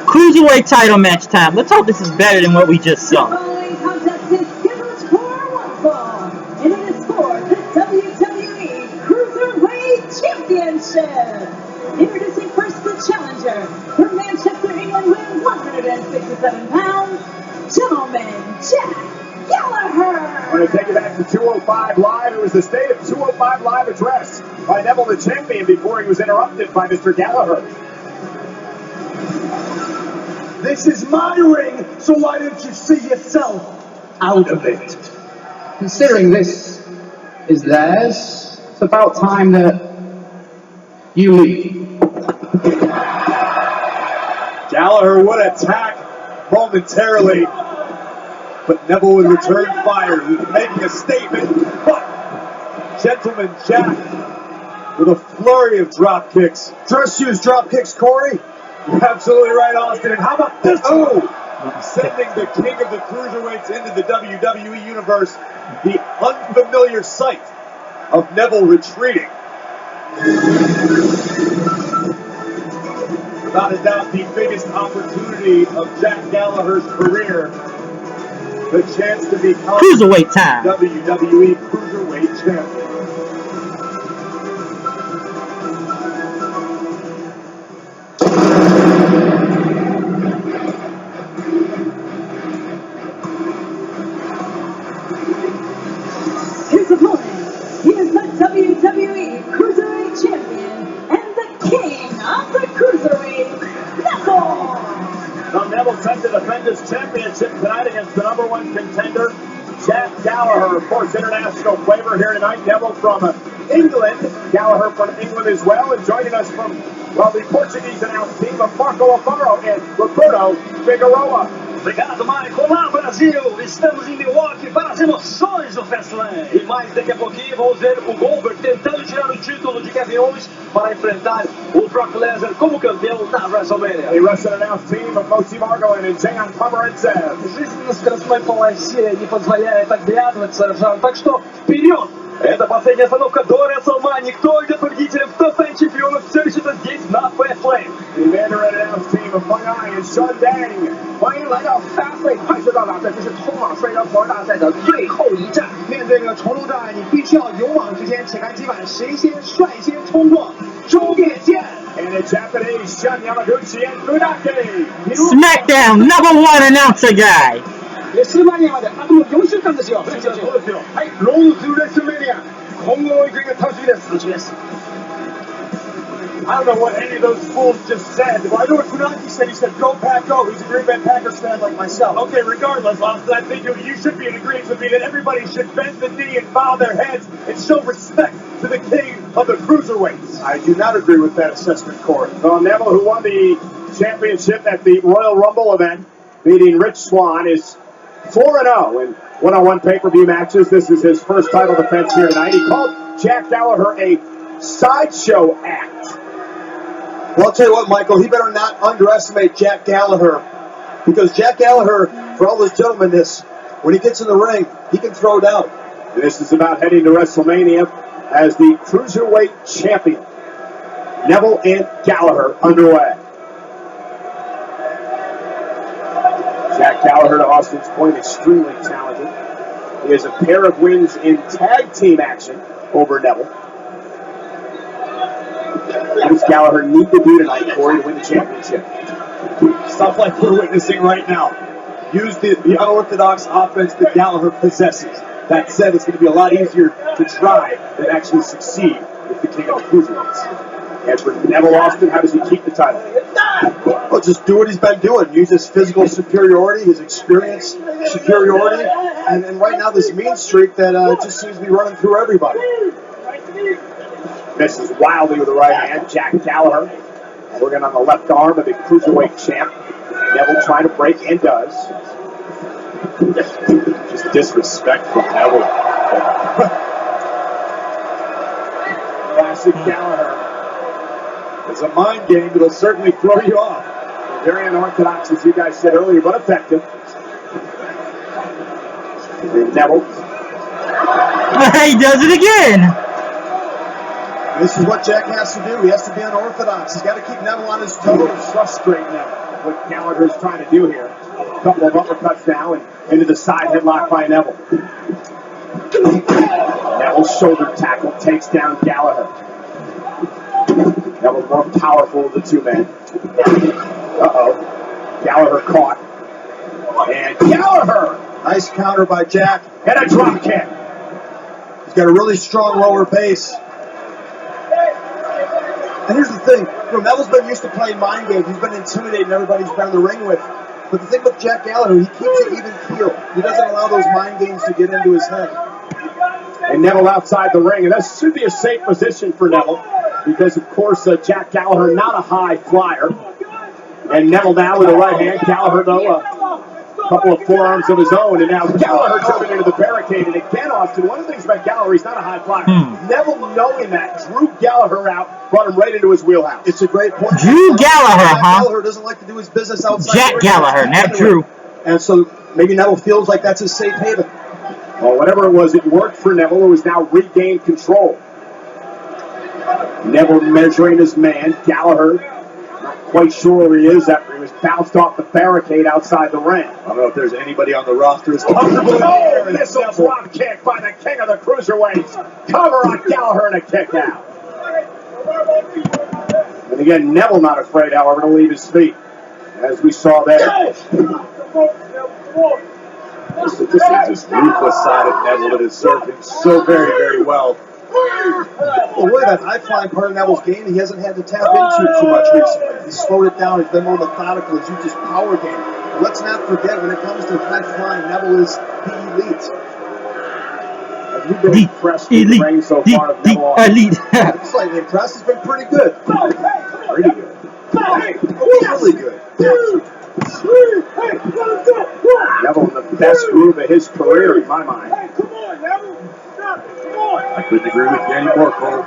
Cruiserweight title match time. Let's hope this is better than what we just saw. The following contest is scheduled for one fall, and it is for the WWE Cruiserweight Championship. Introducing first the challenger from Manchester, England, weighing 167 pounds, gentleman Jack Gallagher. We're going to take it back to 205 Live. It was the State of 205 Live address by Neville the Champion before he was interrupted by Mr. Gallagher. This is my ring, so why don't you see yourself out of it? Considering this is theirs, it's about time that you leave. Gallagher would attack momentarily, but Neville would return fire. He was making a statement, but Gentleman Jack with a flurry of drop kicks. Dress shoes drop kicks, Corey. You're absolutely right, Austin. And how about this? Oh! Sending the king of the cruiserweights into the WWE Universe. The unfamiliar sight of Neville retreating. Without a doubt, the biggest opportunity of Jack Gallagher's career. The chance to become Cruiserweight time. WWE Cruiserweight Champion. His opponent, he is the WWE Cruiserweight Champion and the King of the Cruiserweight, Neville. Now Neville set to defend his championship tonight against the #1 contender, Jack Gallagher. Of course, international flavor here tonight. Neville from England, Gallagher from England as well, and joining us from, well, the Portuguese announced team of Marco Alfaro and Roberto Figueroa. Obrigado, Michael. Olá, Brasil! Estamos em Milwaukee para as emoções do FastLane. E mais daqui a pouquinho vamos ver o Goldberg tentando tirar o título de Kevin Owens para enfrentar o Brock Lesnar como campeão da WrestleMania. The Wrestling announced team of Mochi Margolin and Jehan Pomerantsev. Жизненно скоростной полосе не позволяет оглядываться, Жан. Так что вперед! Это последняя остановка до WrestleMania. Кто идет победителем в ТФ чемпионов, все еще здесь на FastLane. The Mandarin announced team of Feng Ai and Sean Dang. 欢迎来到 FastLane 快车道大赛，这是通往摔跤头大赛的最后一站。面对这个重路障碍，你必须要勇往直前，且看今晚谁先率先冲撞终点线。 And the Japanese Shun Yamaguchi and Funaki. SmackDown #1 announcer guy. レスルマニアまであと4週間ですよ。はい、ロードトゥレスルメニア。今後の行方が楽しみです。楽しみです。 I don't know what any of those fools just said. Well, I know what Funaki said. He said, go Pack, go. He's a Green Bay Packers fan like myself. Okay, regardless, Austin, I think you should be in agreement with me that everybody should bend the knee and bow their heads and show respect to the king of the cruiserweights. I do not agree with that assessment, Corey. Well, Neville, who won the championship at the Royal Rumble event, beating Rich Swann, is 4-0 in one-on-one pay-per-view matches. This is his first title defense here tonight. He called Jack Gallagher a sideshow act. Well, I'll tell you what, Michael, he better not underestimate Jack Gallagher, because Jack Gallagher, for all his gentlemanness, when he gets in the ring, he can throw down. This is about heading to WrestleMania as the Cruiserweight Champion. Neville and Gallagher underway. Jack Gallagher, to Austin's point, extremely talented. He has a pair of wins in tag team action over Neville. What does Gallagher need to do tonight, Corey, to win the championship? Stuff like we're witnessing right now. Use the unorthodox offense that Gallagher possesses. That said, it's going to be a lot easier to try than actually succeed with the king of the cruiserweights. As for Neville, Austin, how does he keep the title? Well, just do what he's been doing. Use his physical superiority, his experience superiority, and right now this mean streak that just seems to be running through everybody. Misses wildly with the right hand. Jack Gallagher working on the left arm of the Cruiserweight champ. Neville trying to break and does. Just disrespect from Neville. Classic Gallagher. It's a mind game that'll certainly throw you off. Very unorthodox, as you guys said earlier, but effective. And Neville. He does it again. This is what Jack has to do. He has to be unorthodox. He's got to keep Neville on his toes. Frustrate Neville. What Gallagher's trying to do here. A couple of uppercuts now and into the side headlock by Neville. Neville's shoulder tackle takes down Gallagher. Neville more powerful of the two men. Gallagher caught. And Gallagher! Nice counter by Jack. And a drop kick. He's got a really strong lower base. And here's the thing. Neville's been used to playing mind games. He's been intimidating everybody he's been in the ring with. But the thing with Jack Gallagher, he keeps it even keel. He doesn't allow those mind games to get into his head. And Neville outside the ring. And this should be a safe position for Neville. Because, of course, Jack Gallagher, not a high flyer. And Neville now with the right hand. Gallagher, though, a couple of forearms of his own. And now Gallagher jumping into the barricade. And again, Austin, one of the things about Gallagher, he's not a high flyer. Neville, knowing that, drew Gallagher out, brought him right into his wheelhouse. It's a great point. Drew Gallagher, Jack huh? Gallagher doesn't like to do his business outside. Jack Gallagher, not Drew. And so maybe Neville feels like that's his safe haven. Well, whatever it was, it worked for Neville, who has now regained control. Neville measuring his man. Gallagher, not quite sure where he is after he was bounced off the barricade outside the ring. I don't know if there's anybody on the roster who's comfortable. Oh, missile drop kick by the king of the Cruiserweights. Cover on Gallagher and a kick out. And again, Neville not afraid, however, to leave his feet, as we saw there. This is this ruthless side of Neville that has served him so very, very well. Well, look at that high-flying part of Neville's game. He hasn't had to tap into it too much recently. He's slowed it down. He's been more methodical. He's used his power game. But let's not forget, when it comes to high-flying, Neville is the elite. Have you been impressed with the ring so far of Neville? Elite. I'm slightly impressed. It's been pretty good. Pretty good. Really good. Neville in the best groove of his career, in my mind. I couldn't agree with you anymore, Cole.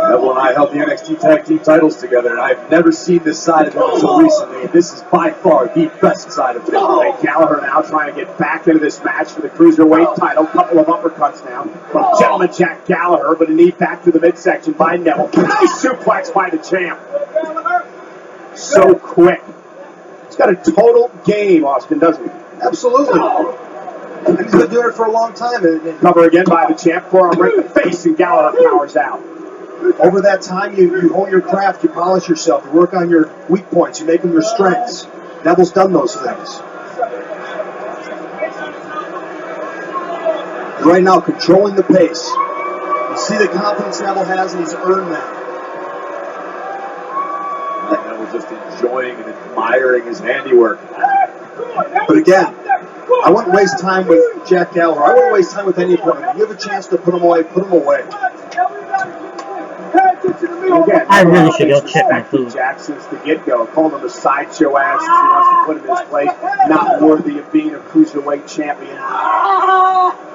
Neville and I held the NXT Tag Team titles together, and I've never seen this side of him until recently. And this is by far the best side of him. And Gallagher now trying to get back into this match for the Cruiserweight title. Couple of uppercuts now from gentleman Jack Gallagher, but a knee back to the midsection by Neville. Nice suplex by the champ. So quick. He's got a total game, Austin, doesn't he? Absolutely. And he's been doing it for a long time. And Cover again by the champ. Forearm right in the face, and Gallagher powers out. over that time, you hone your craft, you polish yourself, you work on your weak points, you make them your strengths. Neville's done those things. Right now, controlling the pace. You see the confidence Neville has, and he's earned that. Neville just enjoying and admiring his handiwork. But again, I wouldn't waste time with Jack Gallagher. I wouldn't waste time with any opponent. If you have a chance to put him away, put him away. Again, I really should go check my food. Jack since the get-go, calling him a sideshow ass as he wants to put him in his place, not worthy of being a Cruiserweight champion.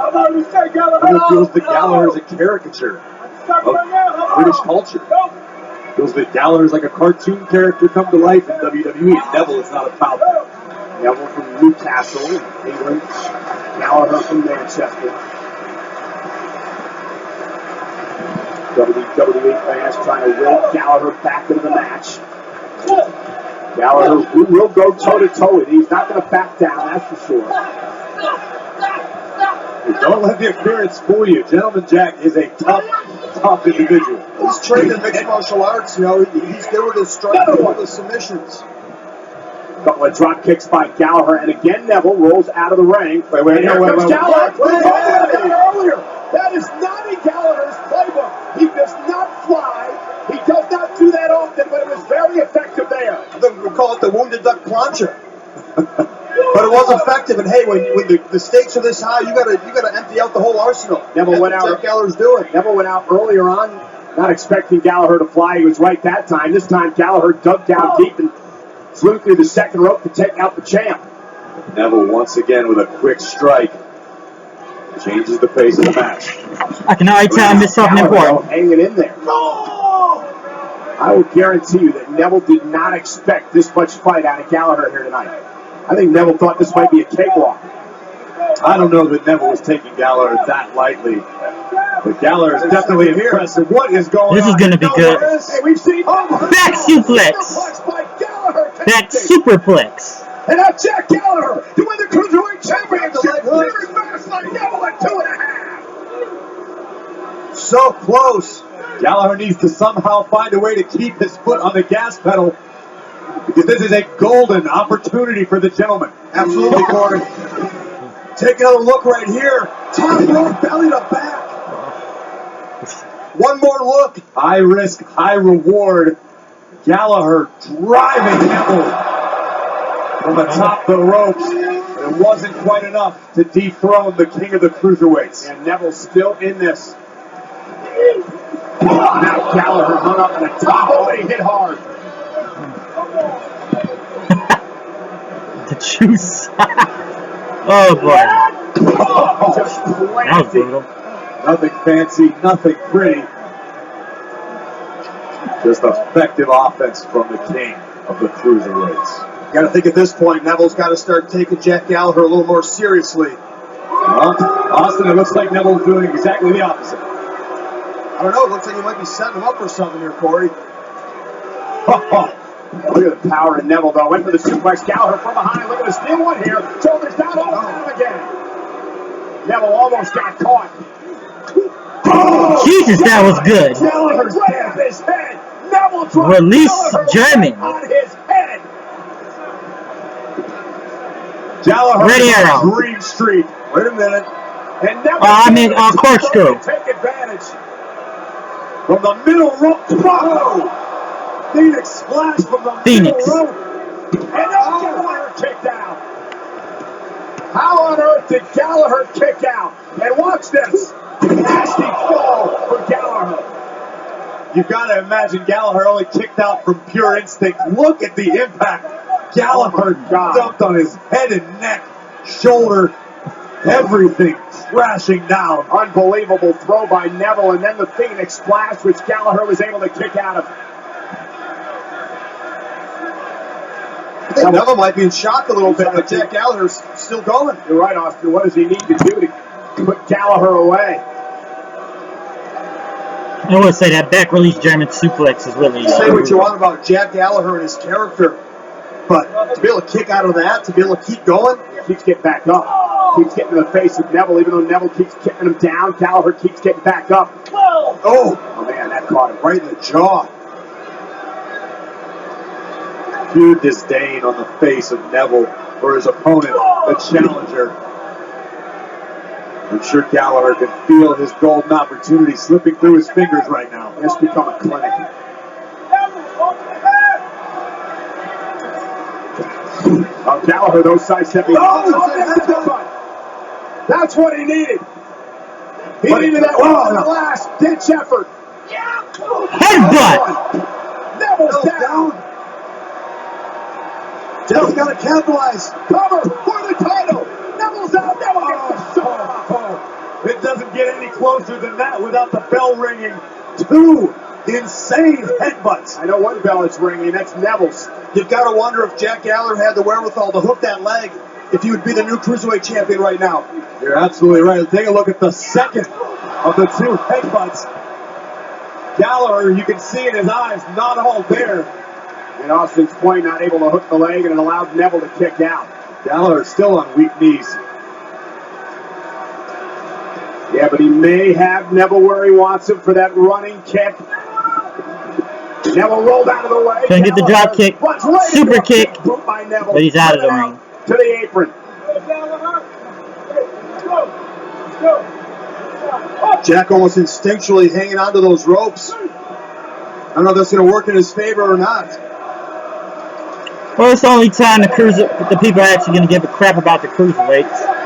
Neville feels that Gallagher is a caricature of British culture. Feels that Gallagher is like a cartoon character come to life in WWE, and Neville is not about that. Neville from Newcastle, England. Gallagher from Manchester. WWE fans trying to will Gallagher back into the match. Gallagher will go toe-to-toe with him. He's not going to back down, that's for sure. Don't let the appearance fool you. Gentleman Jack is a tough individual. He's trained in mixed martial arts, you know. He's good with his strikes and with his submissions. Couple of drop kicks by Gallagher, and again Neville rolls out of the ring. Wait, Gallagher. That is not in Gallagher's playbook. He does not fly. He does not do that often, but it was very effective there. We call it the wounded duck plancha. But it was effective, and hey, when the stakes are this high, you gotta empty out the whole arsenal. Neville went out. Jack Gallagher's doing. Neville went out earlier on, not expecting Gallagher to fly. He was right that time. This time Gallagher dug down deep and flew through the second rope to take out the champ. Neville once again with a quick strike changes the pace of the match. I can already tell I missed something important. Hanging in there. I will guarantee you that Neville did not expect this much fight out of Gallagher here tonight. I think Neville thought this might be a cakewalk. I don't know that Neville was taking Gallagher that lightly. But Gallagher is definitely impressive. What is going on? This is going to be good. Hey, we've seen Back suplex. by Gallagher. Back superplex. And now Jack Gallagher to win the Cruiserweight Championship. Here in FastLane, Neville at 2.5. So close. Gallagher needs to somehow find a way to keep his foot on the gas pedal, because this is a golden opportunity for the gentleman. Absolutely, Corey. Take another look right here. Top rope, belly to back. One more look. High risk, high reward. Gallagher driving Neville from atop the ropes. But it wasn't quite enough to dethrone the king of the cruiserweights. And Neville's still in this. Now Gallagher hung up in the top. Oh, he hit hard. The juice. Oh boy. Just That was blasting. brutal. Nothing fancy, nothing pretty. Just effective offense from the king of the cruiserweights. Got to think at this point, Neville's got to start taking Jack Gallagher a little more seriously. Well, Austin, it looks like Neville's doing exactly the opposite. I don't know. It looks like he might be setting him up for something here, Corey. Look at the power in Neville, though. Went for the suplex. Gallagher from behind. Look at the steal one here. Shoulders down, all down again. Neville almost got caught. Jesus, that was good. Gallagher's right off his head. Neville dropped Release Gallagher German. right on his head. Gallagher Ready on arrow. Green Street. Wait a minute. And Neville corkscrew. take advantage from the middle rope. Bravo! Phoenix splash from the Phoenix. middle rope. And now Gallagher kicked out. How on earth did Gallagher kick out? And watch this. Nasty fall for Gallagher. You've got to imagine Gallagher only kicked out from pure instinct. Look at the impact. Gallagher dumped on his head and neck, shoulder, everything crashing down. Unbelievable throw by Neville, and then the Phoenix splash, which Gallagher was able to kick out of. I think Neville might be in shock a little bit, but Jack Gallagher's still going. You're right, Austin. What does he need to do to put Gallagher away? I would say that back release German suplex is really. Say what you want about Jack Gallagher and his character, but to be able to kick out of that, to be able to keep going, He keeps getting back up. Keeps getting in the face of Neville, even though Neville keeps kicking him down. Gallagher keeps getting back up. oh Man, that caught him right in the jaw. Huge disdain on the face of Neville for his opponent, the challenger. I'm sure Gallagher can feel his golden opportunity slipping through his fingers right now. It's become a clinic. Gallagher, those sidestepping. That's what he needed. He needed that one last ditch effort. Headbutt. Neville's down. Neville's got to capitalize. Cover for the title. Neville's out. Neville gets the shot. It doesn't get any closer than that without the bell ringing. Two insane headbutts. I know one bell is ringing. That's Neville's. You've got to wonder if Jack Gallagher had the wherewithal to hook that leg, if he would be the new Cruiserweight champion right now. You're absolutely right. Take a look at the second of the two headbutts. Gallagher, you can see in his eyes, not all there. And Austin's point, not able to hook the leg, and it allowed Neville to kick out. Gallagher still on weak knees. Yeah, but he may have Neville where he wants him for that running kick. Neville rolled out of the way. Couldn't get the drop kick. Super kick. Boot by Neville. But he's out of the ring. To the apron. Jack almost instinctually hanging onto those ropes. I don't know if that's going to work in his favor or not. Well, it's the only time the people are actually going to give a crap about the cruiserweights.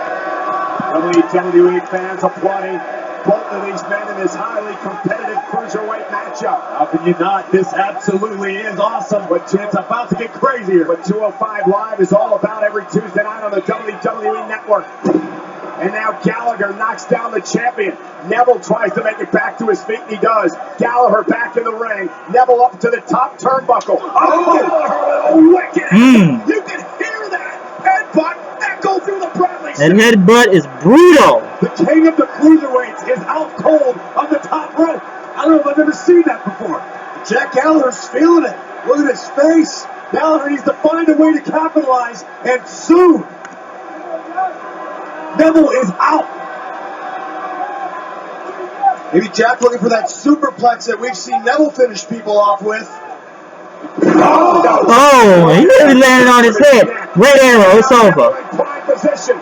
WWE fans applauding both of these men in this highly competitive cruiserweight matchup. How can you not? This absolutely is awesome. But it's about to get crazier. But 205 Live is all about every Tuesday night on the WWE Network. And now Gallagher knocks down the champion. Neville tries to make it back to his feet, and he does. Gallagher back in the ring. Neville up to the top turnbuckle. Oh, wicked! You can hear that headbutt echo through the Bradley. There That headbutt is brutal. The king of the cruiserweights is out cold on the top rope. I don't know if I've ever seen that before. Jack Gallagher's feeling it. Look at his face. Gallagher needs to find a way to capitalize, and soon. Neville is out. Maybe Jack looking for that superplex that we've seen Neville finish people off with. Oh, he really landed on his head. Red arrow, it's over. Prime position.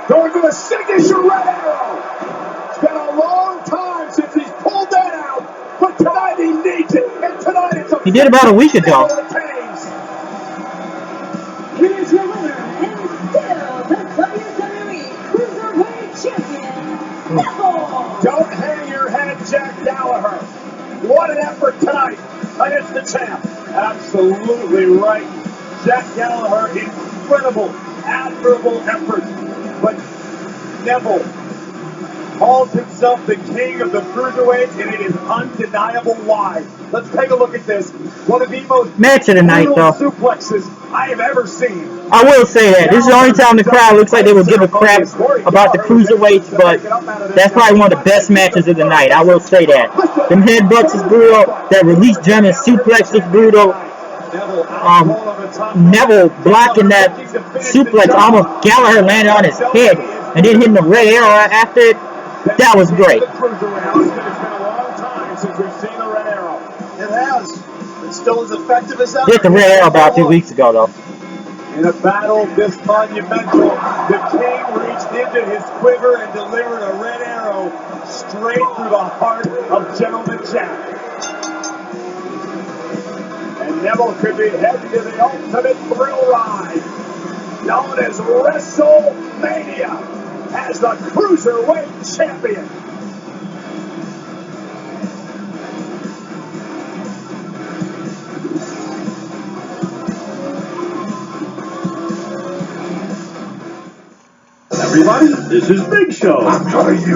Going for the signature red arrow. It's been a long time since he's pulled that out, but tonight he needs it. And tonight it's a He did about a week ago. Here's your winner, and still the WWE Cruiserweight Champion, Neville. Don't hang your head, Jack Gallagher. What an effort tonight against the champ. Absolutely right. Jack Gallagher, incredible, admirable effort. But Neville calls himself the king of the cruiserweights, and it is undeniable why. Let's take a look at this. One of the most Match of the night, though. suplexes I have ever seen. I will say that. This is the only time the crowd looks like they will give a crap about the cruiserweights, but that's probably one of the best matches of the night. I will say that. Them headbutts is brutal. That release German suplex is brutal. Neville blocking that suplex, almost Gallagher landed on his head and then hitting the red arrow after it. That was great. It's been a long time since we've seen the red arrow. It has. It's still as effective as ever. Hit the red arrow about 2 weeks ago, though. In a battle this monumental, the king reached into his quiver and delivered a red arrow straight through the heart of Gentleman Jack. And Neville could be heading to the ultimate thrill ride, known as WrestleMania, as the Cruiserweight Champion. Everybody, this is Big Show. I'm gonna use